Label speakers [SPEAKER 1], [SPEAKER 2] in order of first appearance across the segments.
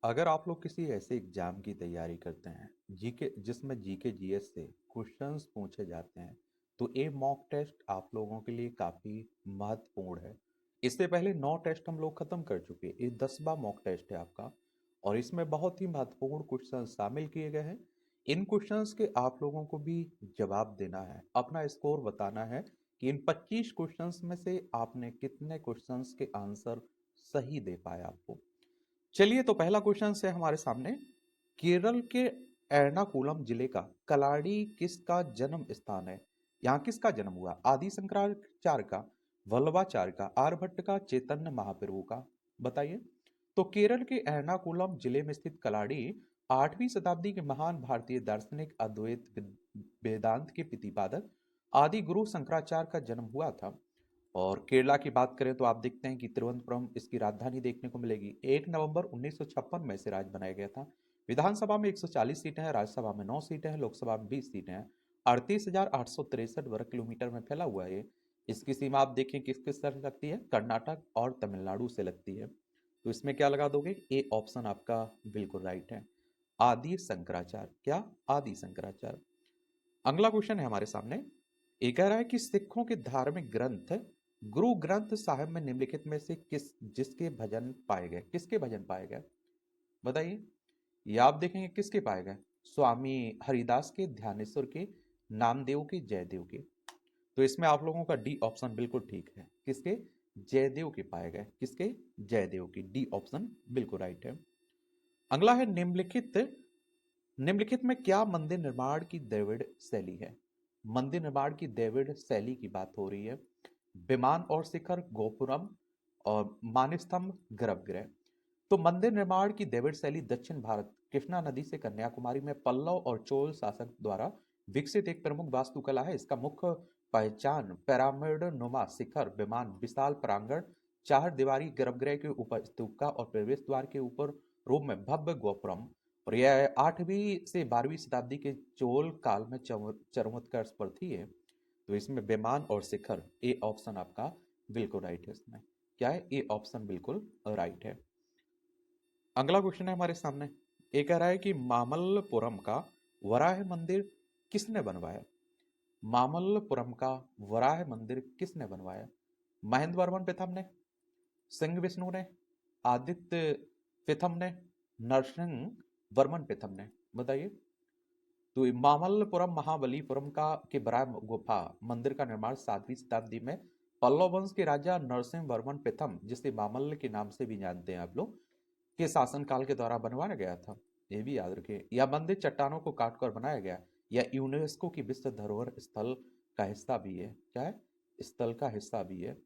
[SPEAKER 1] अगर आप लोग किसी ऐसे एग्जाम की तैयारी करते हैं जीके जिसमें जीके जीएस से क्वेश्चंस पूछे जाते हैं तो ये मॉक टेस्ट आप लोगों के लिए काफ़ी महत्वपूर्ण है। इससे पहले 9 टेस्ट हम लोग खत्म कर चुके, ये 10वां मॉक टेस्ट है आपका। और इसमें बहुत ही महत्वपूर्ण क्वेश्चन शामिल किए गए हैं। इन क्वेश्चंस के आप लोगों को भी जवाब देना है, अपना स्कोर बताना है कि इन 25 क्वेश्चंस में से आपने कितने क्वेश्चंस के आंसर सही दे पाए आपको। चलिए, तो पहला क्वेश्चन है हमारे सामने। केरल के एर्नाकुलम जिले का कलाडी किसका जन्म स्थान है? यहाँ किसका जन्म हुआ? आदि शंकराचार्य का, वल्लभाचार्य का, आर्यभट्ट का, चैतन्य महाप्रभु का? बताइए। तो केरल के एर्नाकुलम जिले में स्थित कलाडी 8वीं शताब्दी के महान भारतीय दार्शनिक अद्वैत वेदांत के प्रतिपादक आदि गुरु शंकराचार्य का जन्म हुआ था। और केरला की बात करें तो आप देखते हैं कि तिरुवनंतपुरम इसकी राजधानी देखने को मिलेगी। 1 नवंबर 1956 में इसे राज्य बनाया गया था। विधानसभा में 140 सीटें हैं, राज्यसभा में 9 सीटें हैं, लोकसभा में 20 सीटें हैं। 38,863 वर्ग किलोमीटर में फैला हुआ है ये। इसकी सीमा आप देखें किस किस तरह से लगती है, कर्नाटक और तमिलनाडु से लगती है। तो इसमें क्या लगा दोगे? ए ऑप्शन आपका बिल्कुल राइट है, आदि शंकराचार्य। क्या? आदि शंकराचार्य। अगला क्वेश्चन है हमारे सामने। ये कह रहा है कि सिखों के धार्मिक ग्रंथ गुरु ग्रंथ साहिब में निम्नलिखित में से जिसके भजन पाए गए, किसके भजन पाए गए? बताइए। ये आप देखेंगे किसके पाए गए? स्वामी हरिदास के, ध्यानेश्वर के, नामदेव के, जयदेव के। तो इसमें आप लोगों का डी ऑप्शन बिल्कुल ठीक है। किसके? जयदेव के पाए गए। किसके? जयदेव की। डी ऑप्शन बिल्कुल राइट है। अगला है निम्नलिखित में क्या मंदिर निर्माण की द्रविड़ शैली है? मंदिर निर्माण की द्रविड़ शैली की बात हो रही है। विमान और शिखर, गोपुरम और मानस्तंभ, गर्भगृह। तो मंदिर निर्माण की द्रविड़ शैली दक्षिण भारत, कृष्णा नदी से कन्याकुमारी में पल्लव और चोल शासक द्वारा विकसित एक प्रमुख वास्तुकला है। इसका मुख्य पहचान पिरामिड नुमा शिखर, विमान, विशाल प्रांगण, चार दीवारी गर्भगृह के ऊपर स्तूप और प्रवेश द्वार के ऊपर रूप में भव्य गोपुरम। और यह 8वीं से 12वीं शताब्दी के चोल काल में चरमोत्कर्ष पर थी ये। तो इसमें विमान और शिखर, ए ऑप्शन आपका बिल्कुल राइट है। इसमें क्या है? ए ऑप्शन बिल्कुल राइट है। अगला क्वेश्चन है हमारे सामने। ये कह रहा है कि मामल्लपुरम का वराह मंदिर किसने बनवाया? मामल्लपुरम का वराह मंदिर किसने बनवाया? महेंद्र वर्मन प्रथम ने, सिंह विष्णु ने, आदित्य प्रथम ने, नरसिंह वर्मन प्रथम ने? बताइए। तो मामल्लपुरम महाबलीपुरम का के बराह गुफा मंदिर का निर्माण 7वीं शताब्दी में पल्लव वंश के राजा नरसिंह वर्मन प्रथम, जिसे मामल्ल के नाम से भी जानते हैं आप लोग, के शासनकाल के दौरान बनवाया गया था। ये भी याद रखिए। यह मंदिर चट्टानों को काटकर बनाया गया। यह यूनेस्को की विश्व धरोहर स्थल का हिस्सा भी है। क्या है? स्थल का हिस्सा भी है।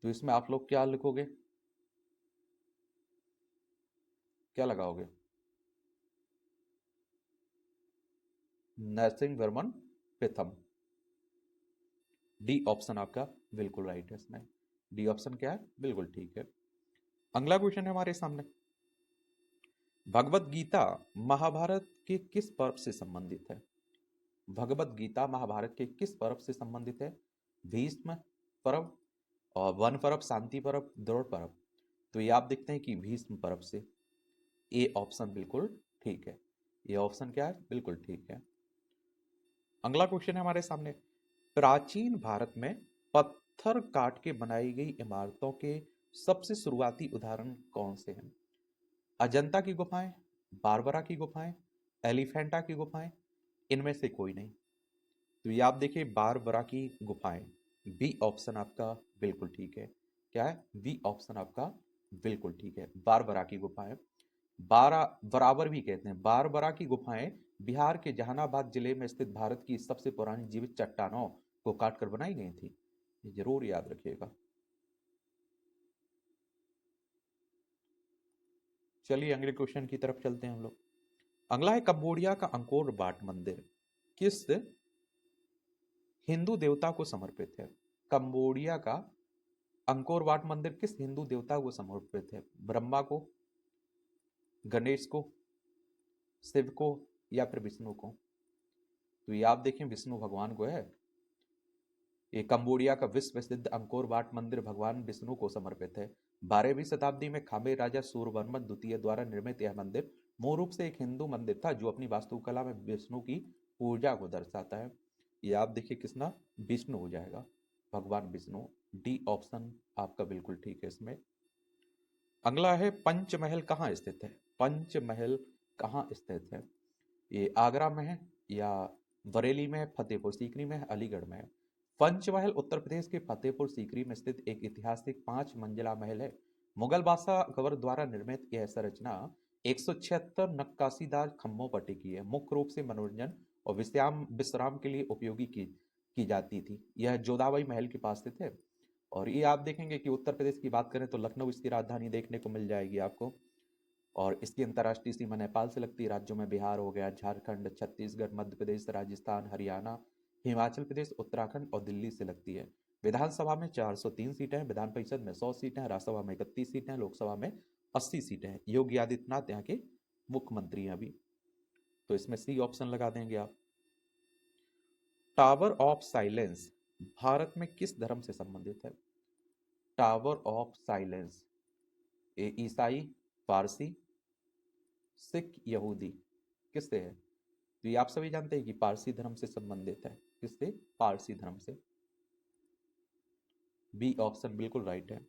[SPEAKER 1] तो इसमें आप लोग क्या लिखोगे? क्या लगाओगे? नरसिंह वर्मन प्रथम। डी ऑप्शन आपका बिल्कुल राइट है। इसमें डी ऑप्शन क्या है? बिल्कुल ठीक है। अगला क्वेश्चन है हमारे सामने। भगवत गीता महाभारत के किस पर्व से संबंधित है? भगवत गीता महाभारत के किस पर्व से संबंधित है? भीष्म पर्व और वन पर्व, शांति पर्व, द्रोण पर्व? तो ये आप देखते हैं कि भीष्म पर्व से। ए ऑप्शन बिल्कुल ठीक है। ये ऑप्शन क्या है? बिल्कुल ठीक है। अगला क्वेश्चन है हमारे सामने। प्राचीन भारत में पत्थर काट के बनाई गई इमारतों के सबसे शुरुआती उदाहरण कौन से हैं? अजंता की गुफाएं, बारबरा की गुफाएं, एलिफेंटा की गुफाएं, इनमें से कोई नहीं। तो ये आप देखिए, बारबरा की गुफाएं। बी ऑप्शन आपका बिल्कुल ठीक है। क्या है? बी ऑप्शन आपका बिल्कुल ठीक है, बारबरा की गुफाएं। बारा बराबर भी कहते हैं। बारबरा की गुफाएं बिहार के जहानाबाद जिले में स्थित भारत की सबसे पुरानी जीवित चट्टानों को काटकर बनाई गई थी। ये जरूर याद रखिएगा। चलिए अगले क्वेश्चन की तरफ चलते हैं हम लोग। अगला है कंबोडिया का अंकोर वाट मंदिर किस हिंदू देवता को समर्पित है? कंबोडिया का अंकोर वाट मंदिर किस हिंदू देवता को समर्पित है? ब्रह्मा को, गणेश को, शिव को, या फिर विष्णु को? तो ये आप देखें विष्णु भगवान को है। ये कंबोडिया का विश्व प्रसिद्ध अंकोर वाट मंदिर भगवान विष्णु को समर्पित है। 12वीं शताब्दी में खामेर राजा सूर्यवर्मन द्वितीय द्वारा निर्मित यह मंदिर मूल रूप से एक हिंदू मंदिर था जो अपनी वास्तुकला में विष्णु की पूजा को दर्शाता है। ये आप देखिए किसना, विष्णु हो जाएगा, भगवान विष्णु। डी ऑप्शन आपका बिल्कुल ठीक है इसमें। अगला है पंचमहल कहाँ स्थित है। पंचमहल कहाँ स्थित है, ये आगरा में है या बरेली में है, फतेहपुर सीकरी में है, अलीगढ़ में है। पंचमहल उत्तर प्रदेश के फतेहपुर सीकरी में स्थित एक ऐतिहासिक 5 मंजिला महल है। मुगल बादशाह अकबर द्वारा निर्मित यह संरचना 176 नक्काशीदार खंभों पर टिकी है। मुख्य रूप से मनोरंजन और विश्राम विश्राम के लिए उपयोगी की जाती थी। यह जोधाबाई महल के पास स्थित है। और ये आप देखेंगे कि उत्तर प्रदेश की बात करें तो लखनऊ इसकी राजधानी देखने को मिल जाएगी आपको। और इसकी अंतर्राष्ट्रीय सीमा नेपाल से लगती है। राज्यों में बिहार हो गया, झारखंड, छत्तीसगढ़, मध्य प्रदेश, राजस्थान, हरियाणा, हिमाचल प्रदेश, उत्तराखंड और दिल्ली से लगती है। विधानसभा में 403 सीटें हैं, विधान परिषद में 100 सीटें हैं, राज्यसभा में 31 सीटें हैं, लोकसभा में 80 सीटें हैं। योगी आदित्यनाथ यहाँ के मुख्यमंत्री हैं अभी। तो इसमें सी ऑप्शन लगा देंगे आप। टावर ऑफ साइलेंस भारत में किस धर्म से संबंधित है। टावर ऑफ साइलेंस, ये ईसाई, पारसी, सिख, यहूदी, किससे है। तो ये आप सभी जानते हैं कि पारसी धर्म से संबंधित है। किससे, पारसी धर्म से। बी ऑप्शन बिल्कुल राइट है।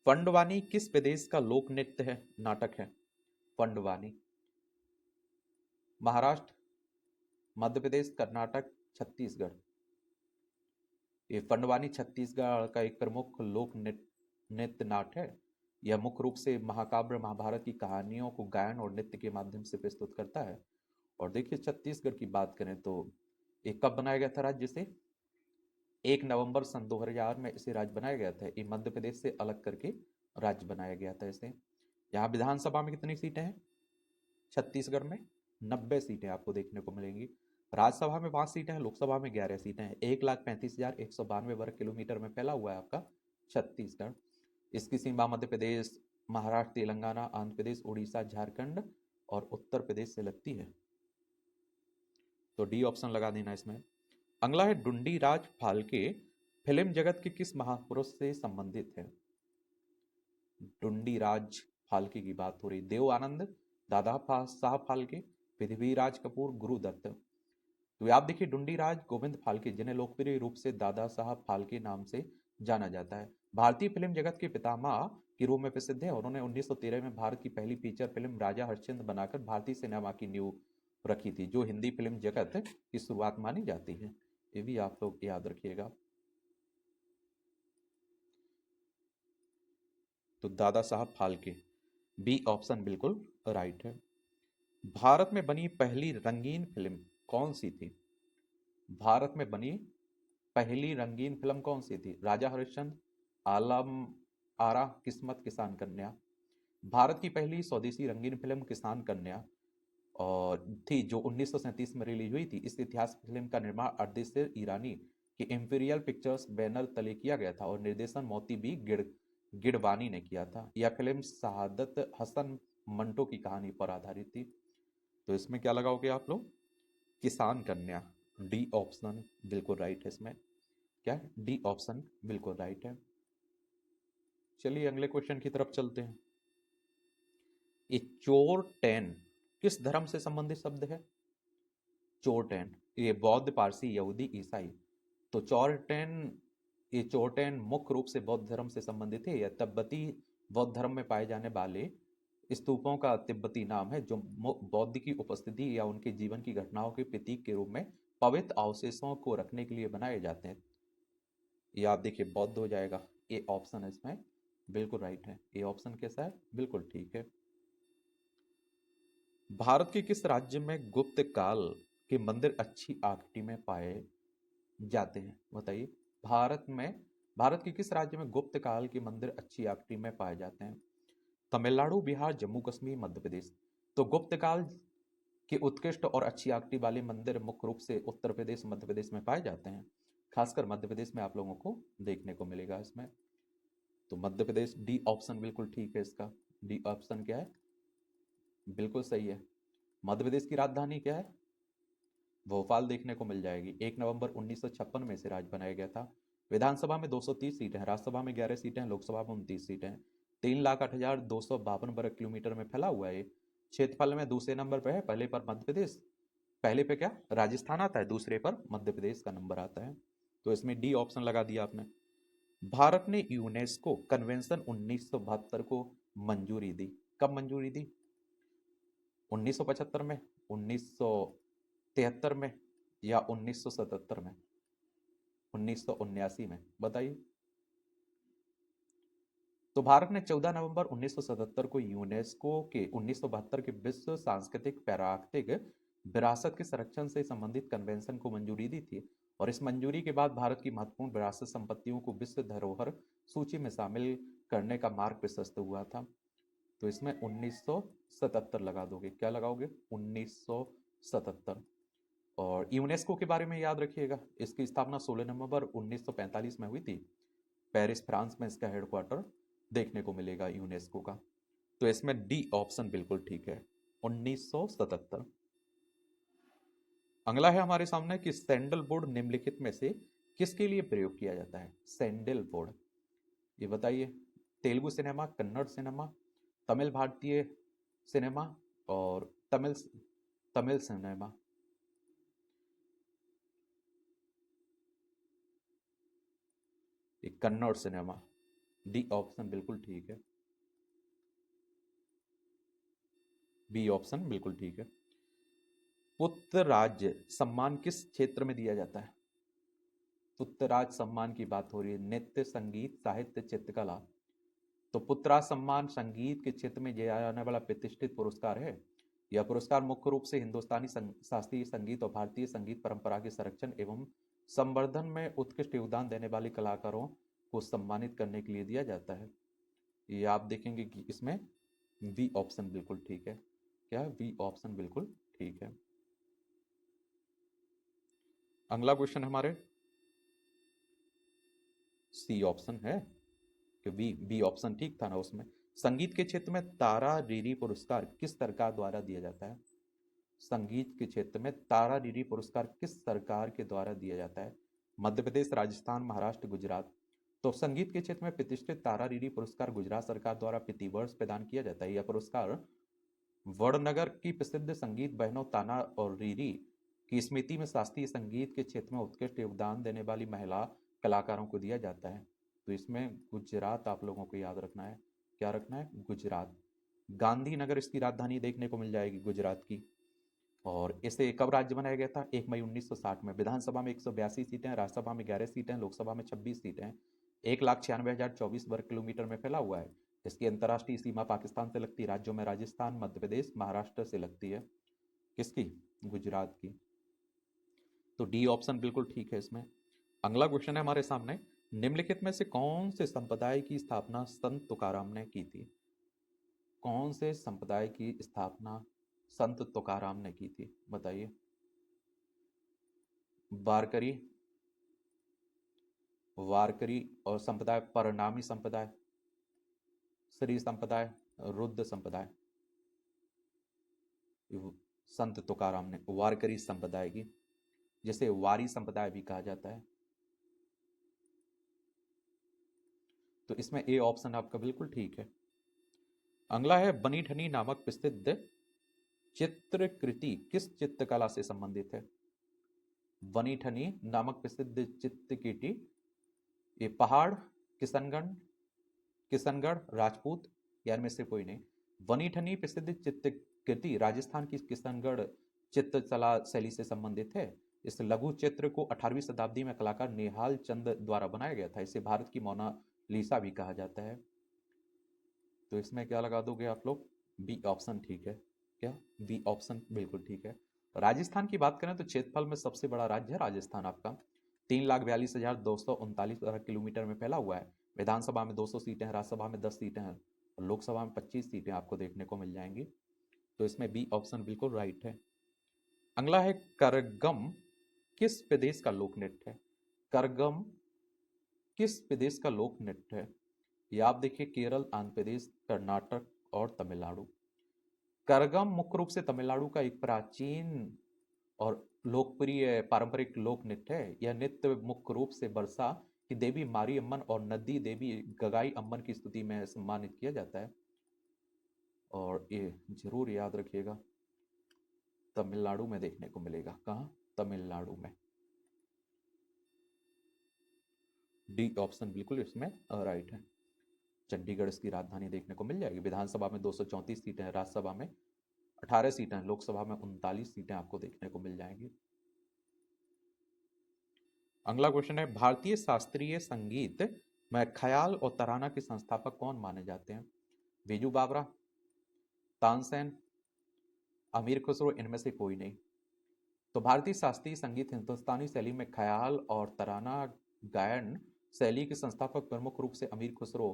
[SPEAKER 1] फंडवानी किस प्रदेश का लोक नृत्य है, नाटक है। फंडवानी महाराष्ट्र, मध्य प्रदेश, कर्नाटक, छत्तीसगढ़। ये फंडवानी छत्तीसगढ़ का एक प्रमुख लोक नृत्य नाट्य है। यह मुख्य रूप से महाकाव्य महाभारत की कहानियों को गायन और नृत्य के माध्यम से प्रस्तुत करता है। और देखिए छत्तीसगढ़ की बात करें तो ये कब बनाया गया था राज्य से, 1 नवंबर सन 2000 में इसे राज्य बनाया गया था। ये मध्य प्रदेश से अलग करके राज्य बनाया गया था इसे। यहाँ विधानसभा में कितनी सीटें हैं छत्तीसगढ़ में, 90 सीटें आपको देखने को मिलेंगी। राज्यसभा में 5 सीटें हैं, लोकसभा में 11 सीटें हैं। 1,35,192 वर्ग किलोमीटर में फैला हुआ है आपका छत्तीसगढ़। इसकी सीमा मध्य प्रदेश, महाराष्ट्र, तेलंगाना, आंध्र प्रदेश, उड़ीसा, झारखंड और उत्तर प्रदेश से लगती है। तो डी ऑप्शन लगा देना इसमें। अगला है डुंडी राज फाल्के फिल्म जगत के किस महापुरुष से संबंधित है। डुंडी राज फाल्के की बात हो रही, देव आनंद, दादा साहब फाल्के, पृथ्वीराज कपूर, गुरुदत्त। तो आप देखिए डुंडी राज गोविंद फाल्के, जिन्हें लोकप्रिय रूप से दादा साहब फाल्के नाम से जाना जाता है, भारतीय फिल्म जगत के पितामह के रूप में प्रसिद्ध है। उन्होंने 1913 में भारत की पहली फीचर फिल्म राजा हरिश्चंद्र बनाकर भारतीय सिनेमा की नींव रखी थी, जो हिंदी फिल्म जगत की शुरुआत मानी जाती है। ये भी आप लोग याद रखिएगा। तो दादा साहब फाल्के, बी ऑप्शन बिल्कुल राइट है। भारत में बनी पहली रंगीन फिल्म कौन सी थी। भारत में बनी पहली रंगीन फिल्म कौन सी थी, राजा हरिश्चंद्र, आलम आरा, किस्मत, किसान कन्या। भारत की पहली स्वदेशी रंगीन फिल्म किसान कन्या और थी, जो 1937 में रिलीज हुई थी। इस इतिहास फिल्म का निर्माण अर्देशीर ईरानी की इंपीरियल पिक्चर्स बैनर तले किया गया था और निर्देशन मोती बी गिडवानी ने किया था। यह फिल्म शहादत हसन मंटो की कहानी पर आधारित थी। तो इसमें क्या लगाओगे आप लोग, किसान कन्या। डी ऑप्शन बिल्कुल राइट है इसमें। क्या है, डी ऑप्शन बिल्कुल राइट है। चलिए अगले क्वेश्चन की तरफ चलते हैं। ये चोरटैन किस धर्म से संबंधित शब्द है। चोरटैन, ये बौद्ध, पारसी, यहूदी, ईसाई। तो चोरटैन, ये चोरटैन मुख्य रूप से बौद्ध धर्म से संबंधित है। यह तिब्बती बौद्ध धर्म में पाए जाने वाले स्तूपों का तिब्बती नाम है, जो बौद्ध की उपस्थिति या उनके जीवन की घटनाओं के प्रतीक के रूप में पवित्र अवशेषों को रखने के लिए बनाए जाते हैं। ये आप देखिए बौद्ध हो जाएगा। ए ऑप्शन है इसमें बिल्कुल राइट है। ए ऑप्शन कैसा है, बिल्कुल ठीक है। भारत के किस राज्य में गुप्त काल के मंदिर अच्छी आकृति में पाए जाते हैं, बताइए। भारत के किस राज्य में गुप्त काल के मंदिर अच्छी आकृति में पाए जाते हैं। तमिलनाडु, बिहार, जम्मू कश्मीर, मध्य प्रदेश। तो गुप्त काल के उत्कृष्ट और अच्छी आकृति वाले मंदिर मुख्य रूप से उत्तर प्रदेश, मध्य प्रदेश में पाए जाते हैं। खासकर मध्य प्रदेश में आप लोगों को देखने को मिलेगा इसमें। तो मध्य प्रदेश, डी ऑप्शन बिल्कुल ठीक है इसका। डी ऑप्शन क्या है, बिल्कुल सही है। मध्य प्रदेश की राजधानी क्या है, भोपाल देखने को मिल जाएगी। 1 नवंबर 1956 में इसे राज्य बनाया गया था। विधानसभा में 230 सीटें हैं, राज्यसभा में 11 सीटें हैं, लोकसभा में 29 सीटें हैं। 3,08,252 वर्ग किलोमीटर में फैला हुआ है। क्षेत्रफल में दूसरे नंबर पर है, पहले पर मध्य प्रदेश, पहले पे क्या राजस्थान आता है, दूसरे पर मध्य प्रदेश का नंबर आता है। तो इसमें डी ऑप्शन लगा दिया आपने। भारत ने यूनेस्को कन्वेंशन 1972 को मंजूरी दी। कब मंजूरी दी? 1975 में, 1973 में, या 1977 में, 1979 में? बताइए। तो भारत ने 14 नवंबर 1977 को यूनेस्को के 1972 के विश्व सांस्कृतिक पैराकृतिक विरासत के संरक्षण से संबंधित कन्वेंशन को मंजूरी दी थी, और इस मंजूरी के बाद भारत की महत्वपूर्ण विरासत संपत्तियों को विश्व धरोहर सूची में शामिल करने का मार्ग प्रशस्त हुआ था। तो इसमें 1977 लगा दोगे। क्या लगाओगे? 1977। और यूनेस्को के बारे में याद रखिएगा, इसकी स्थापना 16 नवंबर 1945 में हुई थी। पेरिस फ्रांस में इसका हेडक्वार्टर देखने को मिलेगा यूनेस्को का। तो इसमें डी ऑप्शन बिल्कुल ठीक है, 1977। अगला है हमारे सामने कि सैंडल बोर्ड निम्नलिखित में से किसके लिए प्रयोग किया जाता है? सैंडल बोर्ड, ये बताइए। तेलुगु सिनेमा, कन्नड़ सिनेमा, तमिल भारतीय सिनेमा, और Tamil Tamil cinema? Kannada cinema. D option बिल्कुल ठीक है, बी ऑप्शन बिल्कुल ठीक है। पुत्र राज्य सम्मान किस क्षेत्र में दिया जाता है? पुत्रराज सम्मान की बात हो रही है, नृत्य, संगीत, साहित्य, चित्रकला। तो पुत्रराज सम्मान संगीत के क्षेत्र में दिया जाने वाला प्रतिष्ठित पुरस्कार है। यह पुरस्कार मुख्य रूप से हिंदुस्तानी शास्त्रीय संगीत और भारतीय संगीत परंपरा के संरक्षण एवं संवर्धन में उत्कृष्ट योगदान देने वाले कलाकारों को सम्मानित करने के लिए दिया जाता है। ये आप देखेंगे कि इसमें वी ऑप्शन बिल्कुल ठीक है। क्या? वी ऑप्शन बिल्कुल ठीक है। अगला क्वेश्चन हमारे सी ऑप्शन है कि बी ऑप्शन ठीक था ना उसमें। संगीत के क्षेत्र में तारा रीरी पुरस्कार किस सरकार द्वारा दिया जाता है? संगीत के क्षेत्र में तारा रीरी पुरस्कार किस सरकार के द्वारा दिया जाता है? मध्य प्रदेश, राजस्थान, महाराष्ट्र, गुजरात? तो संगीत के क्षेत्र में प्रतिष्ठित तारा रीरी पुरस्कार गुजरात सरकार द्वारा प्रतिवर्ष प्रदान किया जाता है। यह पुरस्कार वड़नगर की प्रसिद्ध संगीत बहनों ताना और रीरी की स्मृति में शास्त्रीय संगीत के क्षेत्र में उत्कृष्ट योगदान देने वाली महिला कलाकारों को दिया जाता है। तो इसमें गुजरात आप लोगों को याद रखना है। क्या रखना है? गुजरात। गांधीनगर इसकी राजधानी देखने को मिल जाएगी गुजरात की। और इसे कब राज्य बनाया गया था? 1 मई 1960 में। विधानसभा में 182 सीटें हैं, राज्यसभा में 11 सीटें हैं, लोकसभा में 26 सीटें हैं। 1,96,024 वर्ग किलोमीटर में फैला हुआ है। इसकी अंतर्राष्ट्रीय सीमा पाकिस्तान से लगती है। राज्यों में राजस्थान, मध्य प्रदेश, महाराष्ट्र से लगती है। किसकी? गुजरात की। तो डी ऑप्शन बिल्कुल ठीक है इसमें। अगला क्वेश्चन है हमारे सामने, निम्नलिखित में से कौन से संप्रदाय की स्थापना संत तुकाराम ने की थी? कौन से संप्रदाय की स्थापना संत तुकाराम ने की थी? बताइए। वारकरी, वारकरी और संप्रदाय, परिणामी संप्रदाय, श्री संप्रदाय, रुद्र संप्रदाय? संत तुकाराम ने वारकरी संप्रदाय की, जिसे वारी संप्रदाय भी कहा जाता है। तो इसमें ए ऑप्शन आपका बिल्कुल ठीक है। अगला है, बनी ठनी नामक प्रसिद्ध चित्रकृति किस चित्रकला से संबंधित है? बनी ठनी नामक प्रसिद्ध चित्रकृति, ये पहाड़, किशनगढ़, किशनगढ़, राजपूत, या इनमें से कोई नहीं। बनी ठनी प्रसिद्ध चित्रकृति राजस्थान की किशनगढ़ चित्रकला शैली से संबंधित है। इस लघु चित्र को 18वीं शताब्दी में कलाकार निहाल चंद द्वारा बनाया गया था। इसे भारत की मोनालिसा भी कहा जाता है। तो इसमें क्या लगा दोगे आप लोग? बी ऑप्शन ठीक है। क्या? बी ऑप्शन बिल्कुल ठीक है। राजस्थान की बात करें तो क्षेत्रफल में सबसे बड़ा राज्य है राजस्थान आपका। 3,42,239 वर्ग किलोमीटर में फैला हुआ है। विधानसभा में 200 सीटें हैं, राज्यसभा में 10 सीटें हैं, और लोकसभा में 25 सीटें आपको देखने को मिल जाएंगी। तो इसमें बी ऑप्शन बिल्कुल राइट है। अगला है, करगम किस प्रदेश का लोक नृत्य है? करगम किस प्रदेश का लोक नृत्य है? ये आप देखिए, केरल, आंध्र प्रदेश, कर्नाटक और तमिलनाडु। करगम मुख्य रूप से तमिलनाडु का एक प्राचीन और लोकप्रिय पारंपरिक लोक नृत्य है। यह नृत्य मुख्य रूप से वर्षा कि देवी मारी अम्मन और नदी देवी गगाई अम्मन की स्तुति में सम्मानित किया जाता है। और ये जरूर याद रखिएगा, तमिलनाडु में देखने को मिलेगा। कहाँ? तमिलनाडु में। डी ऑप्शन बिल्कुल इसमें राइट है। चंडीगढ़ इसकी राजधानी देखने को मिल जाएगी। विधानसभा में 234 सीटें हैं, राज्यसभा में 18 सीटें हैं, लोकसभा में 39 सीटें आपको देखने को मिल जाएंगी। अगला क्वेश्चन है, भारतीय शास्त्रीय संगीत में ख्याल और तराना के संस्थापक कौन माने जाते हैं? बीजू बावरा, तानसेन, अमीर खुसरो, इनमें से कोई नहीं। तो भारतीय शास्त्रीय संगीत हिंदुस्तानी शैली में ख्याल और तराना गायन शैली के संस्थापक प्रमुख रूप से अमीर खुसरो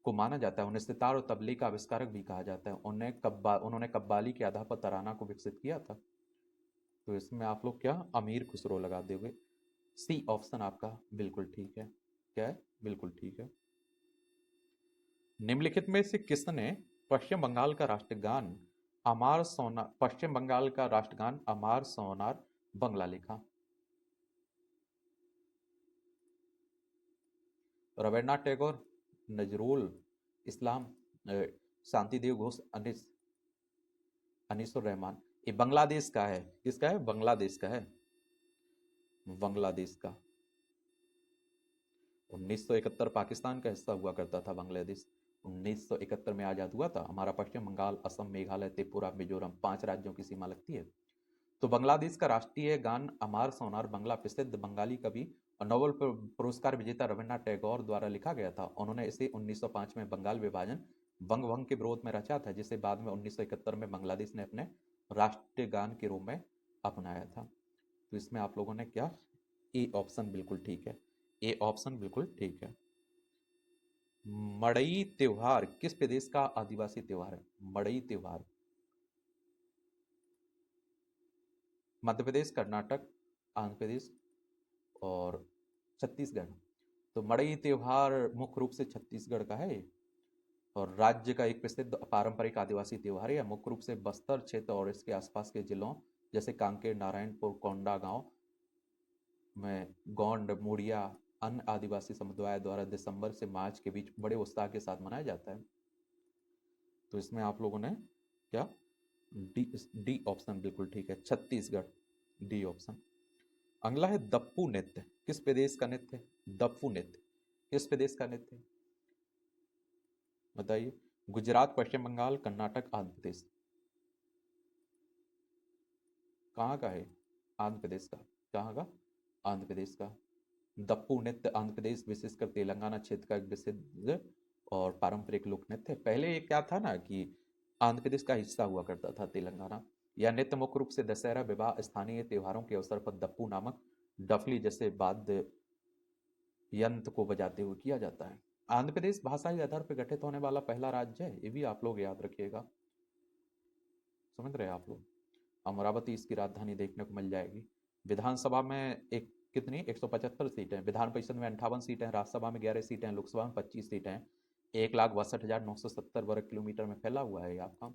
[SPEAKER 1] को माना जाता है। उन्हें सितार और तबले का आविष्कारक भी कहा जाता है। उन्होंने कव्वाली के आधार पर तराना को विकसित किया था। तो इसमें आप लोग क्या अमीर खुसरो लगा दोगे। सी ऑप्शन आपका बिल्कुल ठीक है। क्या है? बिल्कुल ठीक है। निम्नलिखित में से किसने पश्चिम बंगाल का राष्ट्रगान अमार सोनार बंगला लिखा? रविन्द्रनाथ टैगोर, नजरुल इस्लाम, शांतिदेव घोष, अनीसुर रहमान। ये बांग्लादेश का है। किसका है? बांग्लादेश का है। बांग्लादेश का 1971 पाकिस्तान का हिस्सा हुआ करता था बांग्लादेश। 1971 में आजाद हुआ था। हमारा पश्चिम बंगाल, असम, मेघालय, त्रिपुरा, मिजोरम 5 राज्यों की सीमा लगती है। तो बांग्लादेश का राष्ट्रीय गान अमार सोनार बंगला प्रसिद्ध बंगाली कवि और नोबेल पुरस्कार विजेता रविन्द्रनाथ टैगोर द्वारा लिखा गया था। उन्होंने इसे 1905 में बंगाल विभाजन बंग भंग के विरोध में रचा था, जिसे बाद में 1971 में बांग्लादेश ने अपने राष्ट्रीय गान के रूप में अपनाया था। तो इसमें आप लोगों ने क्या? ए ऑप्शन बिल्कुल ठीक है। ए ऑप्शन बिल्कुल ठीक है। मड़ई त्योहार किस प्रदेश का आदिवासी त्योहार है? मड़ई त्योहार मध्य प्रदेश, कर्नाटक, आंध्र प्रदेश और छत्तीसगढ़। तो मड़ई त्योहार मुख्य रूप से छत्तीसगढ़ का है और राज्य का एक प्रसिद्ध पारंपरिक आदिवासी त्योहार है। मुख्य रूप से बस्तर क्षेत्र और इसके आसपास के जिलों जैसे कांकेर, नारायणपुर, कोंडागांव में गोंड, मुड़िया अन्य आदिवासी समुदाय द्वारा दिसंबर से मार्च के बीच बड़े उत्साह के साथ मनाया जाता है। तो इसमें आप लोगों ने क्या? डी ऑप्शन बिल्कुल ठीक है, छत्तीसगढ़। D option. अगला है दप्पू नृत्य किस प्रदेश का नृत्य? दप्पू नृत्य किस प्रदेश का नृत्य? बताइए। गुजरात, पश्चिम बंगाल, कर्नाटक, आंध्र प्रदेश। कहाँ का है? आंध्र प्रदेश का। कहाँ का? आंध्र प्रदेश का। दप्पू नृत्य आंध्र प्रदेश विशेषकर तेलंगाना क्षेत्र का एक प्रसिद्ध और पारंपरिक लोक नृत्य है। पहले ये क्या था ना कि आंध्र प्रदेश का हिस्सा हुआ करता था तेलंगाना। यह नृत्य मुख्य रूप से दशहरा, विवाह, स्थानीय त्योहारों के अवसर पर दप्पू नामक डफली जैसे वाद्य यंत्र को बजाते हुए किया जाता है। आंध्र प्रदेश भाषाई आधार पर गठित होने वाला पहला राज्य है। ये भी आप लोग याद रखिएगा। समझ रहे हैं आप लोग? अमरावती इसकी राजधानी देखने को मिल जाएगी। विधानसभा में एक कितनी 175 सीटें, विधान परिषद में 58 सीटें, राज्यसभा में 11 सीटें, लोकसभा में 25 सीटें। 1,62,970 वर्ग किलोमीटर में फैला हुआ है आपका।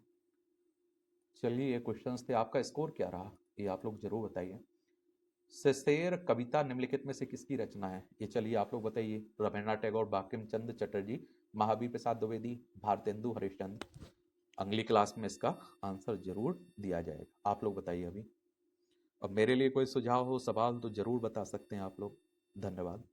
[SPEAKER 1] चलिए, ये क्वेश्चंस थे। आपका स्कोर क्या रहा ये आप लोग जरूर बताइए। शेर कविता निम्नलिखित में से किसकी रचना है? ये चलिए आप लोग बताइए। रविन्द्रनाथ टैगोर, बंकिम चंद्र चटर्जी, महावीर प्रसाद द्विवेदी, भारतेंदु हरिश्चंद्र। अगली क्लास में इसका आंसर जरूर दिया जाएगा। आप लोग बताइए अभी। अब मेरे लिए कोई सुझाव हो, सवाल तो जरूर बता सकते हैं आप लोग। धन्यवाद।